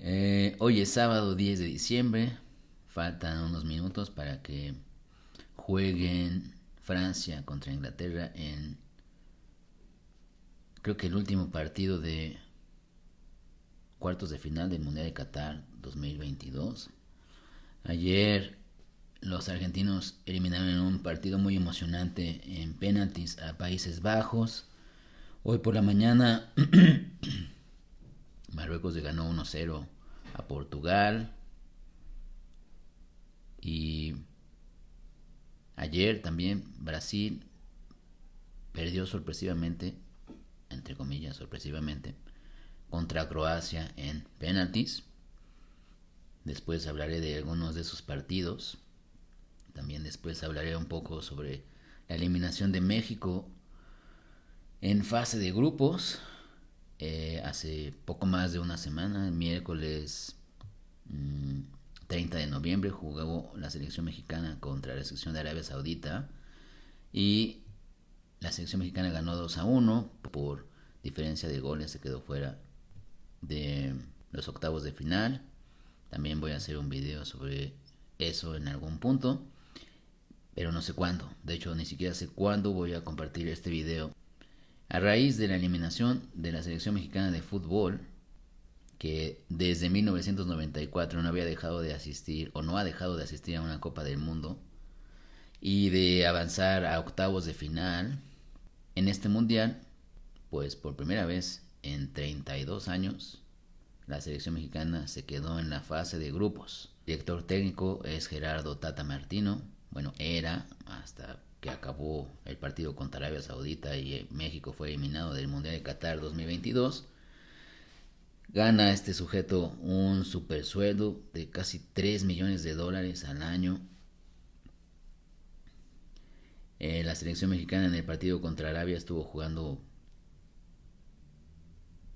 Hoy es sábado 10 de diciembre. Faltan unos minutos para que jueguen Francia contra Inglaterra en, creo que el último partido de cuartos de final del Mundial de Qatar 2022. Ayer los argentinos eliminaron en un partido muy emocionante en penaltis a Países Bajos. Hoy por la mañana Marruecos le ganó 1-0 a Portugal. Y ayer también Brasil perdió sorpresivamente, entre comillas sorpresivamente, contra Croacia en penaltis. Después hablaré de algunos de sus partidos. También después hablaré un poco sobre la eliminación de México en fase de grupos. Hace poco más de una semana, el miércoles 30 de noviembre, jugó la selección mexicana contra la selección de Arabia Saudita y la selección mexicana ganó 2-1 por diferencia de goles, se quedó fuera de los octavos de final. También voy a hacer un video sobre eso en algún punto, pero no sé cuándo. De hecho, ni siquiera sé cuándo voy a compartir este video. A raíz de la eliminación de la selección mexicana de fútbol, que desde 1994 no había dejado de asistir o no ha dejado de asistir a una Copa del Mundo, y de avanzar a octavos de final en este mundial, pues por primera vez en 32 años la selección mexicana se quedó en la fase de grupos. El director técnico es Gerardo Tata Martino. Bueno, era hasta que acabó el partido contra Arabia Saudita y México fue eliminado del Mundial de Qatar 2022. Gana este sujeto un super sueldo de casi 3 millones de dólares al año. La selección mexicana en el partido contra Arabia estuvo jugando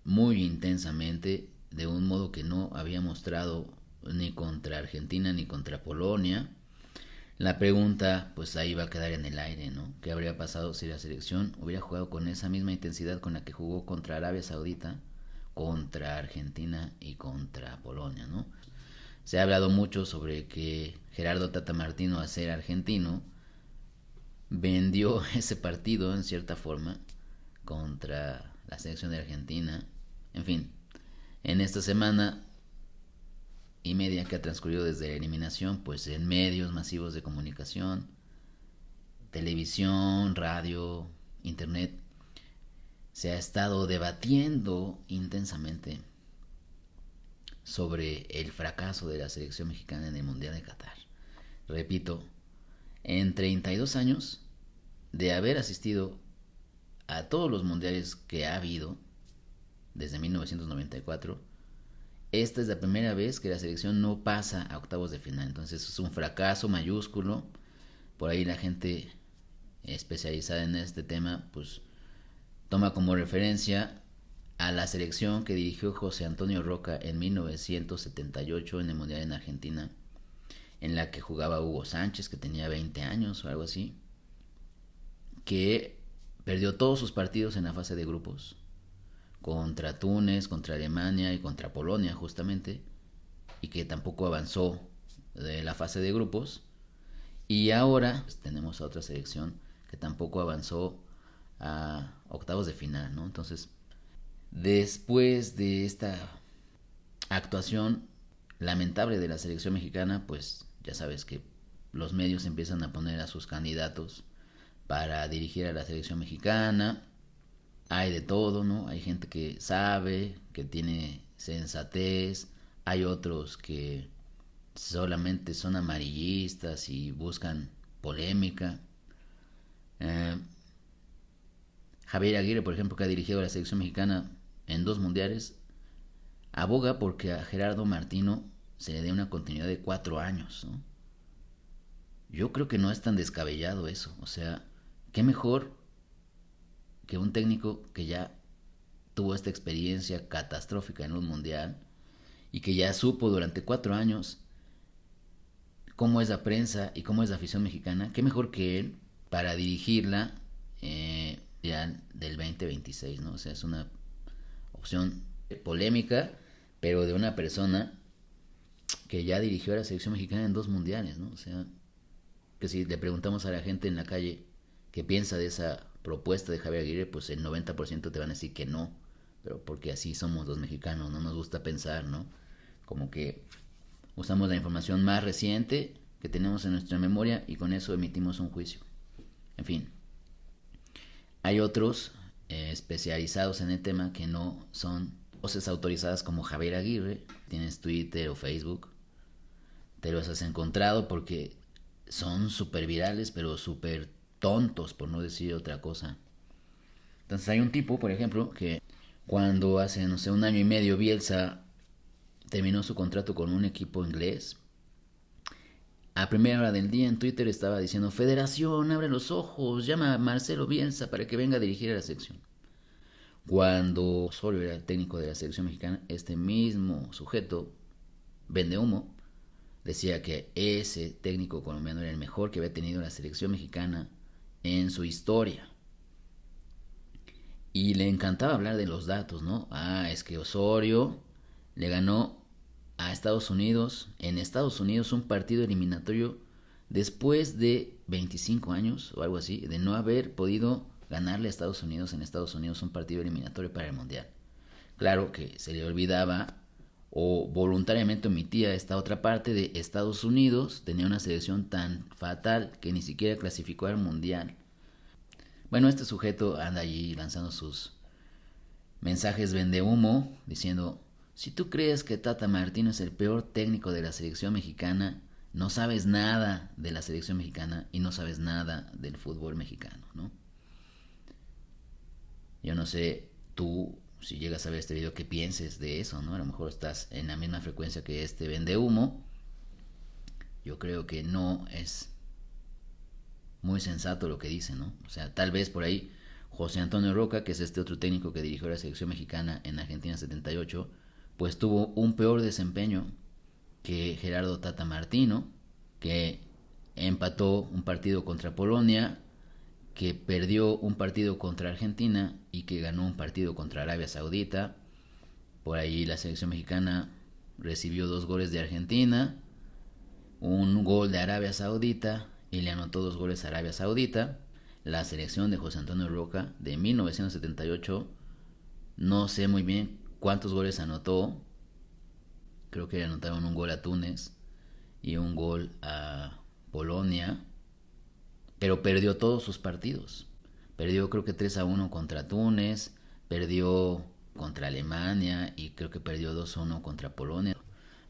muy intensamente, de un modo que no había mostrado ni contra Argentina ni contra Polonia. La pregunta pues ahí va a quedar en el aire, ¿no? ¿Qué habría pasado si la selección hubiera jugado con esa misma intensidad con la que jugó contra Arabia Saudita, contra Argentina y contra Polonia, ¿no? Se ha hablado mucho sobre que Gerardo Tata Martino, al ser argentino, vendió ese partido en cierta forma contra la selección de Argentina. En fin, en esta semana y media que ha transcurrido desde la eliminación, pues en medios masivos de comunicación, televisión, radio, internet, se ha estado debatiendo intensamente sobre el fracaso de la selección mexicana en el Mundial de Qatar. Repito, en 32 años de haber asistido a todos los mundiales que ha habido desde 1994, esta es la primera vez que la selección no pasa a octavos de final. Entonces es un fracaso mayúsculo. Por ahí la gente especializada en este tema pues toma como referencia a la selección que dirigió José Antonio Roca en 1978 en el Mundial en Argentina, en la que jugaba Hugo Sánchez, que tenía 20 años o algo así, que perdió todos sus partidos en la fase de grupos, contra Túnez, contra Alemania y contra Polonia justamente, y que tampoco avanzó de la fase de grupos. Y ahora pues, tenemos a otra selección que tampoco avanzó a octavos de final, ¿no? Entonces, después de esta actuación lamentable de la selección mexicana, pues ya sabes que los medios empiezan a poner a sus candidatos para dirigir a la selección mexicana. Hay de todo, ¿no? Hay gente que sabe, que tiene sensatez, hay otros que solamente son amarillistas y buscan polémica. Eh, Javier Aguirre, por ejemplo, que ha dirigido a la selección mexicana en 2 mundiales, aboga porque a Gerardo Martino se le dé una continuidad de 4 años, ¿no? Yo creo que no es tan descabellado eso. O sea, qué mejor que un técnico que ya tuvo esta experiencia catastrófica en un mundial y que ya supo durante 4 años cómo es la prensa y cómo es la afición mexicana. Qué mejor que él para dirigirla ya del 2026, ¿no? O sea, es una opción polémica, pero de una persona que ya dirigió a la selección mexicana en 2 mundiales, ¿no? O sea, que si le preguntamos a la gente en la calle qué piensa de esa propuesta de Javier Aguirre, pues el 90% te van a decir que no, pero porque así somos los mexicanos, no nos gusta pensar, ¿no? Como que usamos la información más reciente que tenemos en nuestra memoria y con eso emitimos un juicio. En fin, hay otros especializados en el tema que no son voces autorizadas como Javier Aguirre. Tienes Twitter o Facebook, te los has encontrado porque son súper virales, pero súper tontos, por no decir otra cosa. Entonces hay un tipo, por ejemplo, que cuando hace, no sé, 1 año y medio Bielsa terminó su contrato con un equipo inglés, a primera hora del día en Twitter estaba diciendo: Federación, abre los ojos, llama a Marcelo Bielsa para que venga a dirigir a la selección. Cuando Osorio era el técnico de la selección mexicana, este mismo sujeto, vende humo, decía que ese técnico colombiano era el mejor que había tenido la selección mexicana en su historia. Y le encantaba hablar de los datos, ¿no? Es que Osorio le ganó a Estados Unidos, en Estados Unidos, un partido eliminatorio después de 25 años o algo así, de no haber podido ganarle a Estados Unidos en Estados Unidos un partido eliminatorio para el Mundial. Claro que se le olvidaba o voluntariamente omitía esta otra parte de Estados Unidos, tenía una selección tan fatal que ni siquiera clasificó al Mundial. Bueno, este sujeto anda allí lanzando sus mensajes vende humo, diciendo: si tú crees que Tata Martino es el peor técnico de la selección mexicana, no sabes nada de la selección mexicana y no sabes nada del fútbol mexicano, ¿no? Yo no sé tú, si llegas a ver este video, qué pienses de eso, ¿no? A lo mejor estás en la misma frecuencia que este vende humo. Yo creo que no es muy sensato lo que dice, ¿no? O sea, tal vez por ahí José Antonio Roca, que es este otro técnico que dirigió la selección mexicana en Argentina 78, pues tuvo un peor desempeño que Gerardo Tata Martino, que empató un partido contra Polonia, que perdió un partido contra Argentina y que ganó un partido contra Arabia Saudita. Por ahí la selección mexicana recibió 2 goles de Argentina, un gol de Arabia Saudita y le anotó 2 goles a Arabia Saudita. La selección de José Antonio Roca de 1978, no sé muy bien cuántos goles anotó. Creo que le anotaron un gol a Túnez y un gol a Polonia, pero perdió todos sus partidos. Perdió creo que 3-1 contra Túnez, perdió contra Alemania y creo que perdió 2-1 contra Polonia.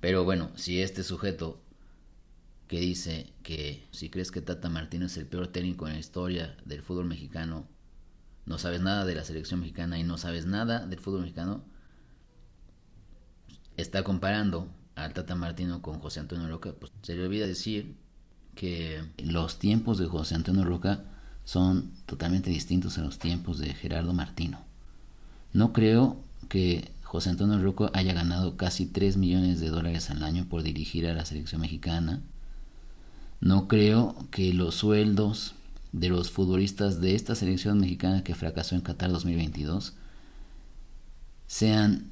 Pero bueno, si este sujeto que dice que si crees que Tata Martino es el peor técnico en la historia del fútbol mexicano, no sabes nada de la selección mexicana y no sabes nada del fútbol mexicano, está comparando al Tata Martino con José Antonio Roca, pues se le olvida decir que los tiempos de José Antonio Roca son totalmente distintos a los tiempos de Gerardo Martino. No creo que José Antonio Roca haya ganado casi 3 millones de dólares al año por dirigir a la selección mexicana. No creo que los sueldos de los futbolistas de esta selección mexicana que fracasó en Qatar 2022 sean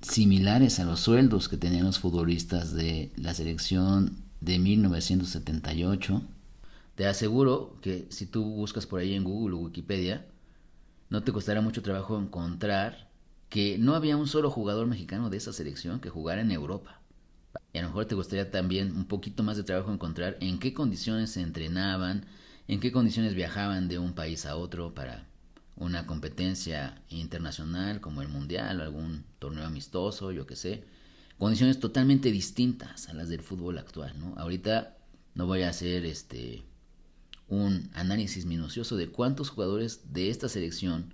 similares a los sueldos que tenían los futbolistas de la selección de 1978. Te aseguro que si tú buscas por ahí en Google o Wikipedia, no te costará mucho trabajo encontrar que no había un solo jugador mexicano de esa selección que jugara en Europa. Y a lo mejor te gustaría también un poquito más de trabajo encontrar en qué condiciones se entrenaban, en qué condiciones viajaban de un país a otro para una competencia internacional como el Mundial o algún torneo amistoso, yo qué sé. Condiciones totalmente distintas a las del fútbol actual, ¿no? Ahorita no voy a hacer un análisis minucioso de cuántos jugadores de esta selección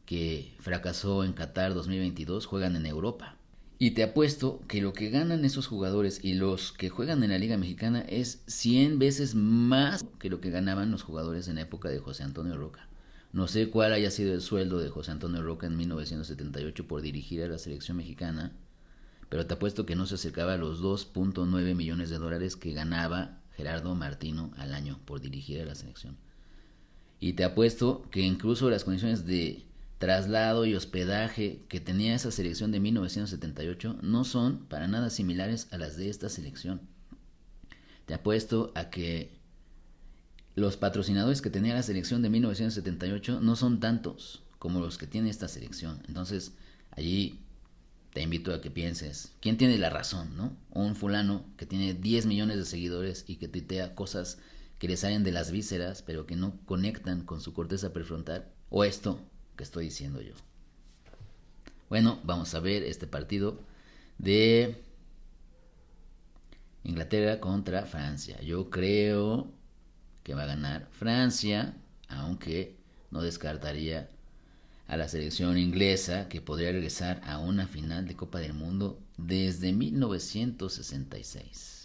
que fracasó en Qatar 2022 juegan en Europa. Y te apuesto que lo que ganan esos jugadores y los que juegan en la Liga Mexicana es 100 veces más que lo que ganaban los jugadores en la época de José Antonio Roca. No sé cuál haya sido el sueldo de José Antonio Roca en 1978 por dirigir a la selección mexicana, pero te apuesto que no se acercaba a los 2.9 millones de dólares que ganaba Gerardo Martino al año por dirigir a la selección. Y te apuesto que incluso las condiciones de traslado y hospedaje que tenía esa selección de 1978 no son para nada similares a las de esta selección. Te apuesto a que los patrocinadores que tenía la selección de 1978 no son tantos como los que tiene esta selección. Entonces, allí te invito a que pienses, ¿quién tiene la razón, no? Un fulano que tiene 10 millones de seguidores y que tuitea cosas que le salen de las vísceras, pero que no conectan con su corteza prefrontal, o esto que estoy diciendo yo. Bueno, vamos a ver este partido de Inglaterra contra Francia. Yo creo que va a ganar Francia, aunque no descartaría a la selección inglesa, que podría regresar a una final de Copa del Mundo desde 1966.